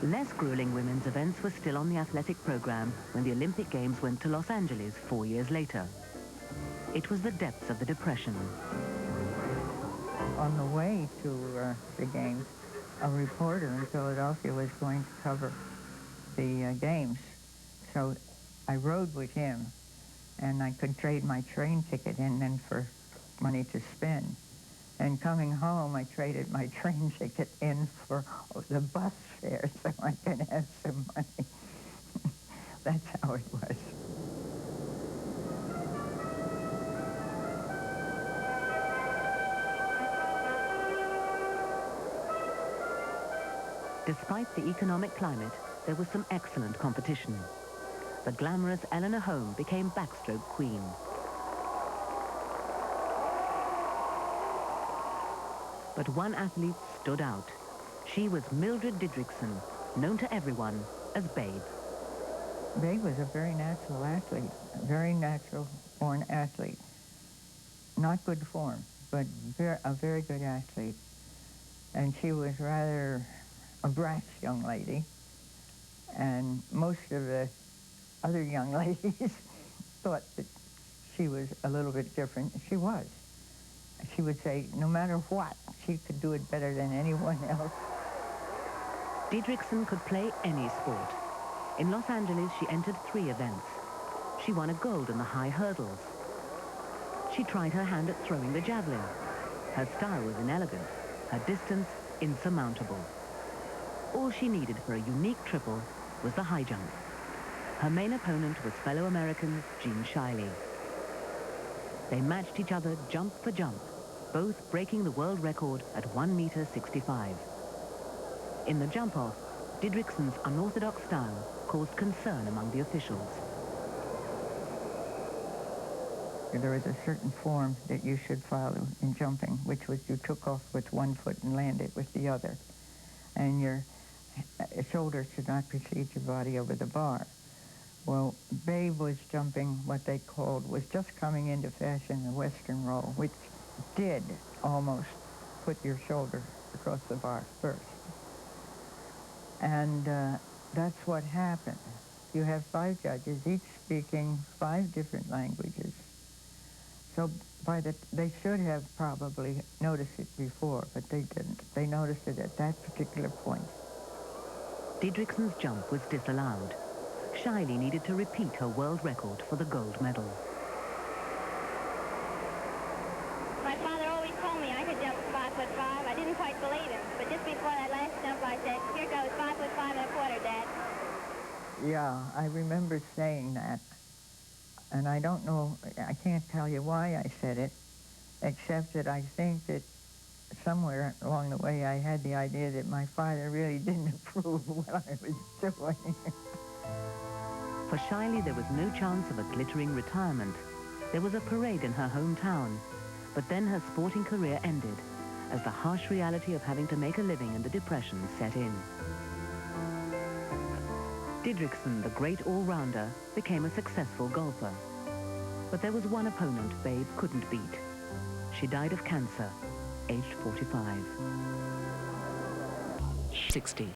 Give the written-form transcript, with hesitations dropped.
Less grueling women's events were still on the athletic program when the Olympic Games went to Los Angeles 4 years later. It was the depths of the Depression. On the way to the Games, a reporter in Philadelphia was going to cover the Games. So I rode with him, and I could trade my train ticket in then for money to spend. And coming home, I traded my train ticket in for the bus fare so I could have some money. That's how it was. Despite the economic climate, there was some excellent competition. The glamorous Eleanor Holm became backstroke queen. But one athlete stood out. She was Mildred Didrikson, known to everyone as Babe. Babe was a very natural athlete, a very natural-born athlete. Not good form, but a very good athlete. And she was rather a brash young lady, and most of the other young ladies thought that she was a little bit different. She was. She would say, no matter what, she could do it better than anyone else. Didrikson could play any sport. In Los Angeles, she entered 3 events. She won a gold in the high hurdles. She tried her hand at throwing the javelin. Her style was inelegant, her distance insurmountable. All she needed for a unique triple was the high jump. Her main opponent was fellow American Jean Shiley. They matched each other jump for jump, both breaking the world record at 1.65 meters. In the jump-off, Didrikson's unorthodox style caused concern among the officials. There was a certain form that you should follow in jumping, which was you took off with one foot and landed with the other. And your shoulders should not precede your body over the bar. Well, Babe was jumping what they called, was just coming into fashion, the Western roll, which did almost put your shoulder across the bar first. And that's what happened. You have 5 judges, each speaking 5 different languages. So they should have probably noticed it before, but they didn't. They noticed it at that particular point. Didrikson's jump was disallowed. Shiley needed to repeat her world record for the gold medal. My father always told me I could jump 5'5". I didn't quite believe him, but just before that last jump I said, here goes 5'5 1/4", Dad. Yeah, I remember saying that. And I don't know, I can't tell you why I said it, except that I think that somewhere along the way I had the idea that my father really didn't approve of what I was doing. For Shiley, there was no chance of a glittering retirement. There was a parade in her hometown, but then her sporting career ended as the harsh reality of having to make a living in the Depression set in. Didrikson, the great all-rounder, became a successful golfer. But there was one opponent Babe couldn't beat. She died of cancer, aged 45. 60.